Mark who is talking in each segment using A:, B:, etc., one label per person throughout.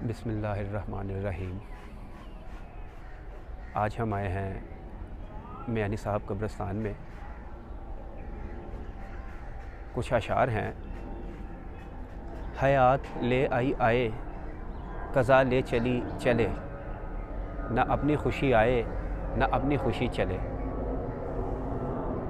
A: بسم اللہ الرحمن الرحیم۔ آج ہم آئے ہیں میانی صاحب قبرستان میں۔ کچھ اشعار ہیں۔ حیات لے آئی آئے، قضا لے چلی چلے، نہ اپنی خوشی آئے نہ اپنی خوشی چلے۔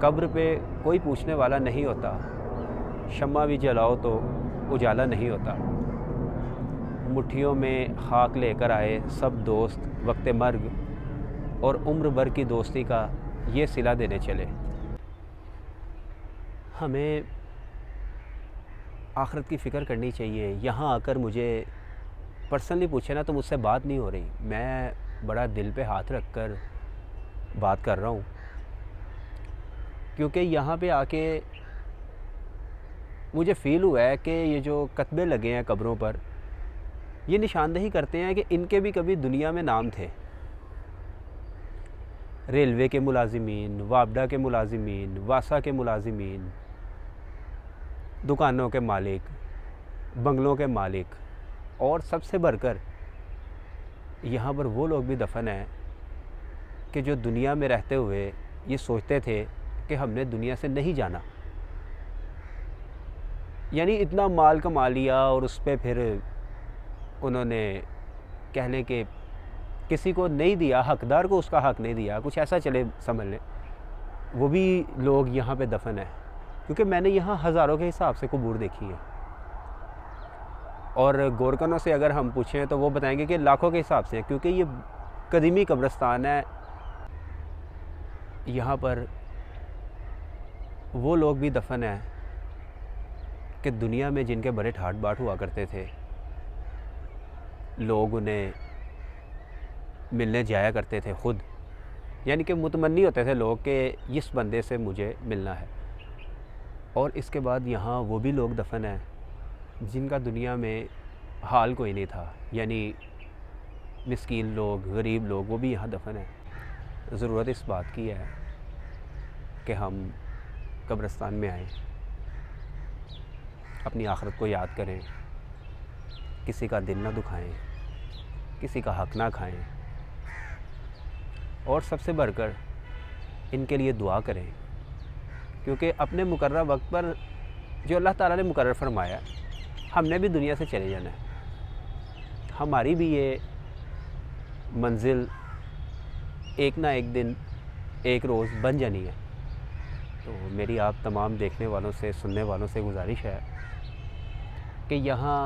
A: قبر پہ کوئی پوچھنے والا نہیں ہوتا، شمع بھی جلاؤ تو اجالا نہیں ہوتا۔ مٹھیوں میں خاک لے کر آئے سب دوست وقت مرگ، اور عمر بھر کی دوستی کا یہ صلہ دینے چلے۔ ہمیں آخرت کی فکر کرنی چاہیے۔ یہاں آ کر مجھے پرسنلی پوچھے نا تو مجھ سے بات نہیں ہو رہی، میں بڑا دل پہ ہاتھ رکھ کر بات کر رہا ہوں، کیونکہ یہاں پہ آ کے مجھے فیل ہوا ہے کہ یہ جو کتبے لگے ہیں قبروں پر، یہ نشاندہی کرتے ہیں کہ ان کے بھی کبھی دنیا میں نام تھے۔ ریلوے کے ملازمین، وابڈا کے ملازمین، واسا کے ملازمین، دکانوں کے مالک، بنگلوں کے مالک، اور سب سے بڑھ کر یہاں پر وہ لوگ بھی دفن ہیں کہ جو دنیا میں رہتے ہوئے یہ سوچتے تھے کہ ہم نے دنیا سے نہیں جانا، یعنی اتنا مال کما لیا اور اس پہ پھر انہوں نے کہہ لیں کہ کسی کو نہیں دیا، حقدار کو اس کا حق نہیں دیا، کچھ ایسا چلے سمجھ لیں، وہ بھی لوگ یہاں پہ دفن ہیں۔ کیونکہ میں نے یہاں ہزاروں کے حساب سے قبور دیکھی ہیں، اور گورکنوں سے اگر ہم پوچھیں تو وہ بتائیں گے کہ لاکھوں کے حساب سے ہیں، کیونکہ یہ قدیمی قبرستان ہے۔ یہاں پر وہ لوگ بھی دفن ہیں کہ دنیا میں جن کے بڑے ٹھاٹ باٹ ہوا کرتے تھے، لوگ انہیں ملنے جایا کرتے تھے خود، یعنی کہ متمنی ہوتے تھے لوگ کہ اس بندے سے مجھے ملنا ہے۔ اور اس کے بعد یہاں وہ بھی لوگ دفن ہیں جن کا دنیا میں حال کوئی نہیں تھا، یعنی مسکین لوگ، غریب لوگ، وہ بھی یہاں دفن ہیں۔ ضرورت اس بات کی ہے کہ ہم قبرستان میں آئیں، اپنی آخرت کو یاد کریں، کسی کا دل نہ دکھائیں، کسی کا حق نہ کھائیں، اور سب سے بڑھ کر ان کے لیے دعا کریں، کیونکہ اپنے مقررہ وقت پر جو اللہ تعالیٰ نے مقرر فرمایا ہم نے بھی دنیا سے چلے جانا ہے۔ ہماری بھی یہ منزل ایک نہ ایک دن، ایک روز بن جانی ہے۔ تو میری آپ تمام دیکھنے والوں سے، سننے والوں سے گزارش ہے کہ یہاں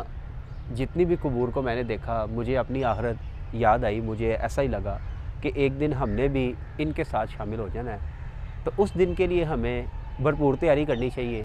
A: جتنی بھی قبور کو میں نے دیکھا، مجھے اپنی آخرت یاد آئی، مجھے ایسا ہی لگا کہ ایک دن ہم نے بھی ان کے ساتھ شامل ہو جانا ہے۔ تو اس دن کے لیے ہمیں بھرپور تیاری کرنی چاہیے۔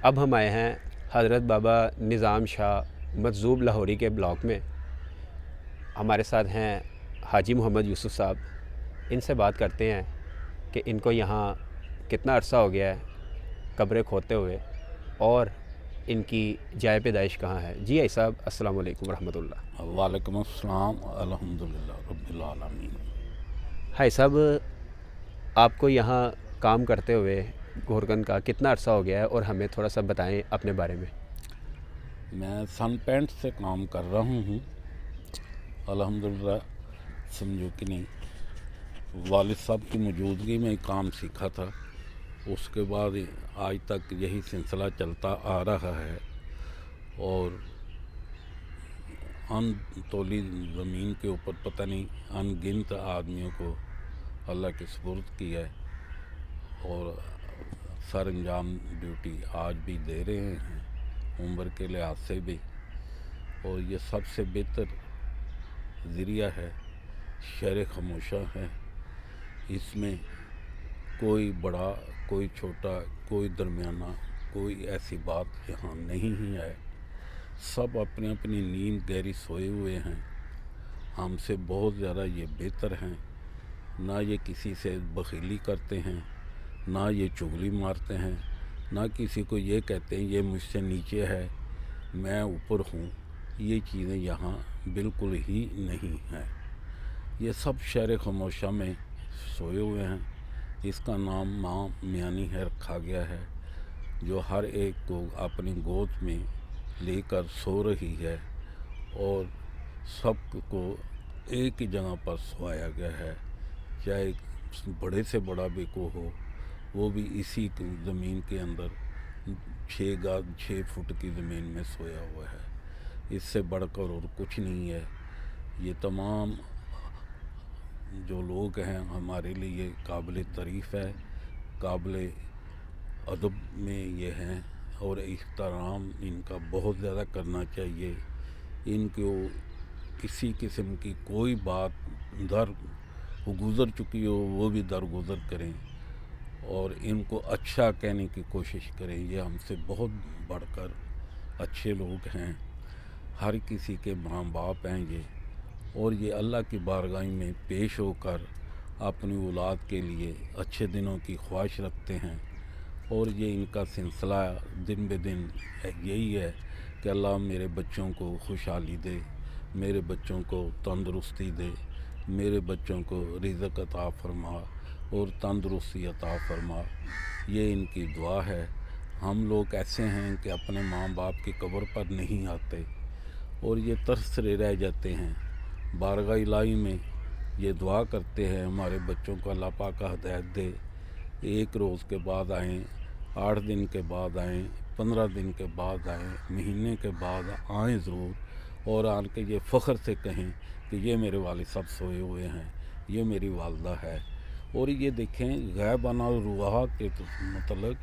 A: اب ہم آئے ہیں حضرت بابا نظام شاہ مجذوب لاہوری کے بلاک میں۔ ہمارے ساتھ ہیں حاجی محمد یوسف صاحب۔ ان سے بات کرتے ہیں کہ ان کو یہاں کتنا عرصہ ہو گیا ہے قبریں کھودتے ہوئے، اور ان کی جائے پیدائش کہاں ہے۔ جی بھائی صاحب، السلام علیکم ورحمۃ اللہ۔
B: وعلیکم السلام، الحمدللہ رب العالمین۔
A: بھائی صاحب، آپ کو یہاں کام کرتے ہوئے گورکن کا کتنا عرصہ ہو گیا ہے، اور ہمیں تھوڑا سا بتائیں اپنے بارے میں۔
B: میں سن پینٹ سے کام کر رہا ہوں۔ الحمدللہ समझो कि नहीं। वालिद साहब की मौजूदगी में काम सीखा था, उसके बाद आज तक यही सिलसिला चलता आ रहा है और अनतोली ज़मीन के ऊपर पता नहीं अनगिनत आदमियों को अल्लाह के सुपुर्द किया है और सर अंजाम ड्यूटी आज भी दे रहे हैं, उम्र के लिहाज से भी। और ये सबसे बेहतर ज़रिया है, शहर खामोशा है। इसमें कोई बड़ा, कोई छोटा, कोई दरमियाना, कोई ऐसी बात यहाँ नहीं ही है। सब अपनी अपनी नींद गहरी सोए हुए हैं। हमसे बहुत ज़्यादा ये बेहतर हैं। ना ये किसी से बखीली करते हैं, ना ये चुगली मारते हैं, ना किसी को ये कहते हैं ये मुझसे नीचे है, मैं ऊपर हूँ। ये चीज़ें यहाँ बिल्कुल ही नहीं हैं। ये सब शहर खामोशा में सोए हुए हैं। इसका नाम माँ मियानी है रखा गया है, जो हर एक को अपनी गोद में लेकर सो रही है और सबको एक ही जगह पर सोया गया है। चाहे बड़े से बड़ा भी को हो, वो भी इसी ज़मीन के अंदर 6 फुट की ज़मीन में सोया हुआ है। इससे बढ़कर और कुछ नहीं है। ये तमाम जो लोग हैं हमारे लिए काबिल तारीफ़ है, काबिल अदब में ये हैं और इख्तराम इनका बहुत ज़्यादा करना चाहिए। इनको किसी किस्म की कोई बात दर गुज़र चुकी हो वो भी दरगुज़र करें और इनको अच्छा कहने की कोशिश करें। ये हमसे बहुत बढ़कर अच्छे लोग हैं। हर किसी के माँ बाप हैं ये, और ये अल्लाह की बारगाह में पेश होकर अपनी औलाद के लिए अच्छे दिनों की ख्वाहिश रखते हैं। और ये इनका सिलसिला दिन ब दिन यही है कि अल्लाह मेरे बच्चों को खुशहाली दे, मेरे बच्चों को तंदुरुस्ती दे, मेरे बच्चों को रिज़्क़ अता फरमा और तंदुरुस्ती अता फरमा। ये इनकी दुआ है। हम लोग ऐसे हैं कि अपने माँ बाप की कब्र पर नहीं आते और ये तरसरे रह जाते हैं। बारगाह इलाही में ये दुआ करते हैं हमारे बच्चों को अल्लाह पाक हिदायत दे, एक रोज़ के बाद आएँ, 8 दिन के बाद आएँ, 15 दिन के बाद आएँ, महीने के बाद आएँ ज़रूर, और आन के ये फ़ख्र से कहें कि ये मेरे वालिद साहब सोए हुए हैं, ये मेरी वालदा है। और ये देखें गैबाना रुहा के मतलब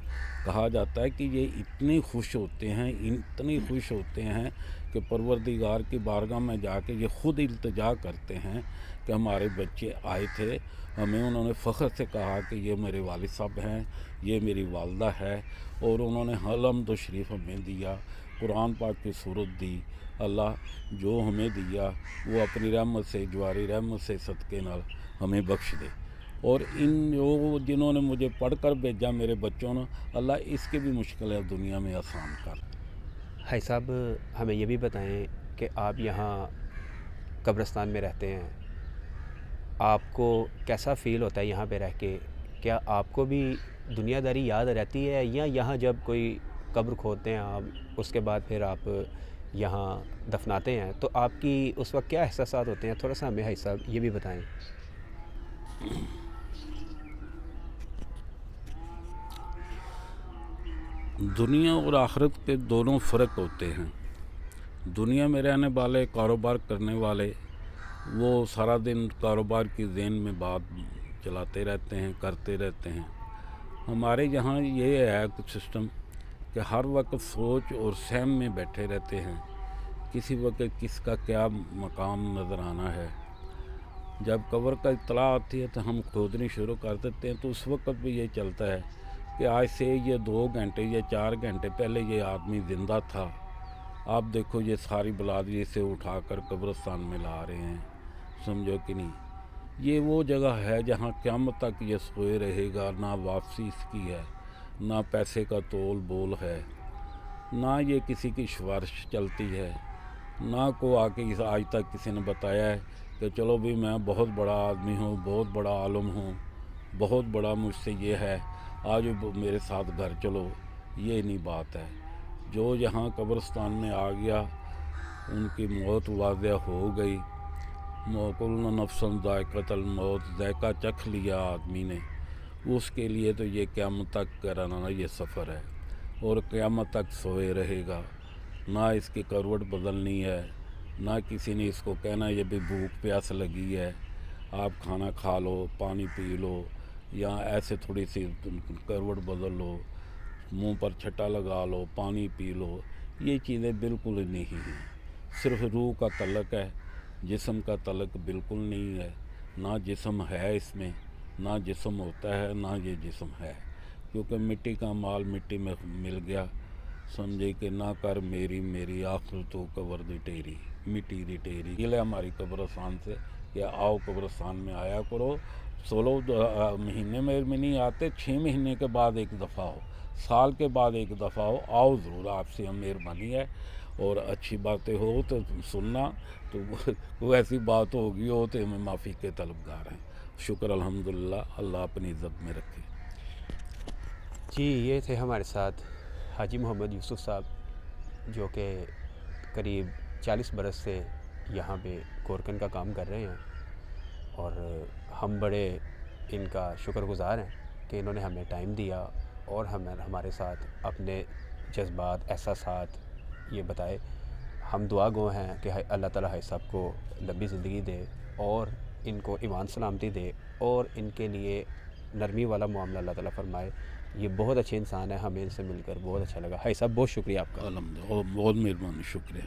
B: कहा जाता है कि ये इतने खुश होते हैं, इतने खुश होते हैं कि परवरदिगार की बारगाह में जाके ये ख़ुद इल्तिजा करते हैं कि हमारे बच्चे आए थे, हमें उन्होंने फ़ख्र से कहा कि ये मेरे वालिद साहब हैं, ये मेरी वालदा है, और उन्होंने हलम शरीफ हमें दिया, कुरान पाक की सूरत दी। अल्लाह जो हमें दिया वो अपनी रहमत से, जवारी रहमत से सदके नाल हमें बख्श दे। और इन लोगों जिन्होंने मुझे पढ़कर भेजा मेरे बच्चों ने, अल्लाह इसकी भी मुश्किलें दुनिया में आसान कर।
A: भाई साहब हमें ये भी बताएं कि आप यहाँ कब्रिस्तान में रहते हैं, आपको कैसा फ़ील होता है यहाँ पे रह के? क्या आपको भी दुनियादारी याद रहती है, या यहाँ जब कोई कब्र खोदते हैं आप उसके बाद फिर आप यहाँ दफनाते हैं तो आपकी उस वक्त क्या एहसासात होते हैं? थोड़ा सा हमें भाई साहब ये भी बताएं।
B: दुनिया और आखिरत के दोनों फ़र्क होते हैं। दुनिया में रहने वाले, कारोबार करने वाले, वो सारा दिन कारोबार की ज़हन में बात चलाते रहते हैं, करते रहते हैं। हमारे यहाँ ये है कुछ सिस्टम कि हर वक्त सोच और सहम में बैठे रहते हैं, किसी वक्त किसका क्या मकाम नज़र आना है। जब कब्र का इत्तला आती है तो हम खोदनी शुरू कर देते हैं, तो उस वक्त भी ये चलता है कि आज से ये 2 घंटे या 4 घंटे पहले ये आदमी ज़िंदा था, आप देखो ये सारी बलादरी से उठाकर कब्रिस्तान में ला रहे हैं। समझो कि नहीं। ये वो जगह है जहाँ क़यामत तक ये सोए रहेगा। ना वापसी इसकी है, ना पैसे का तोल बोल है, ना ये किसी की सिफारिश चलती है, ना को आके इस आज तक किसी ने बताया है कि चलो भी मैं बहुत बड़ा आदमी हूँ, बहुत बड़ा आलम हूँ, बहुत बड़ा मुझसे ये है, आज मेरे साथ घर चलो। ये नहीं बात है। जो यहाँ कब्रिस्तान में आ गया उनकी मौत वाक़या हो गई, कुल्लु नफ्सन ज़ायक़तुल मौत, ज़ायक़ा चख लिया आदमी ने, उसके लिए तो ये क़यामत तक कराना ये सफ़र है और क़यामत तक सोए रहेगा। ना इसकी करवट बदलनी है, ना किसी ने इसको कहना ये भी भूख प्यास लगी है, आप खाना खा लो, पानी पी लो, या ऐसे थोड़ी सी करवट बदल लो, मुंह पर छट्टा लगा लो, पानी पी लो, ये चीज़ें बिल्कुल नहीं हैं। सिर्फ रूह का तलक है, जिस्म का तलक बिल्कुल नहीं है। ना जिस्म है इसमें, ना जिस्म होता है, ना ये जिस्म है, क्योंकि मिट्टी का माल मिट्टी में मिल गया। समझे कि ना कर मेरी मेरी आखिर तो कबर दी टेरी, मिट्टी दी टेरी। ये ले हमारी कब्रस्तान से कि आओ कब्रस्तान में आया करो। 16 महीने में नहीं आते, 6 महीने के बाद एक दफ़ा हो, साल के बाद एक दफ़ा हो, आओ ज़रूर, आपसे हम मेहरबानी है। और अच्छी बातें हो तो सुनना, तो कोई ऐसी बात होगी हो तो हमें माफ़ी के तलबगार हैं। शुक्र अल्हम्दुलिल्लाह, अल्लाह अपनी इज़्ज़त में रखे।
A: जी, ये थे हमारे साथ हाजी मोहम्मद यूसुफ साहब, जो कि करीब 40 बरस से यहाँ पे कोरकन का काम कर रहे हैं, और हम बड़े इनका शुक्रगुज़ार हैं कि इन्होंने हमें टाइम दिया और हमारे साथ अपने जज्बात, एहसासात ये बताए। हम दुआ गो हैं कि अल्लाह ताला है सबको लंबी ज़िंदगी दे और इनको ईमान सलामती दे और इनके लिए नरमी वाला मामला अल्लाह ताला फरमाए। ये बहुत अच्छे इंसान है, हमें इनसे मिलकर बहुत अच्छा लगा। है साहब, बहुत शुक्रिया आपका।
B: अल्हम्दुलिल्लाह, बहुत मेहरबानी, शुक्रिया।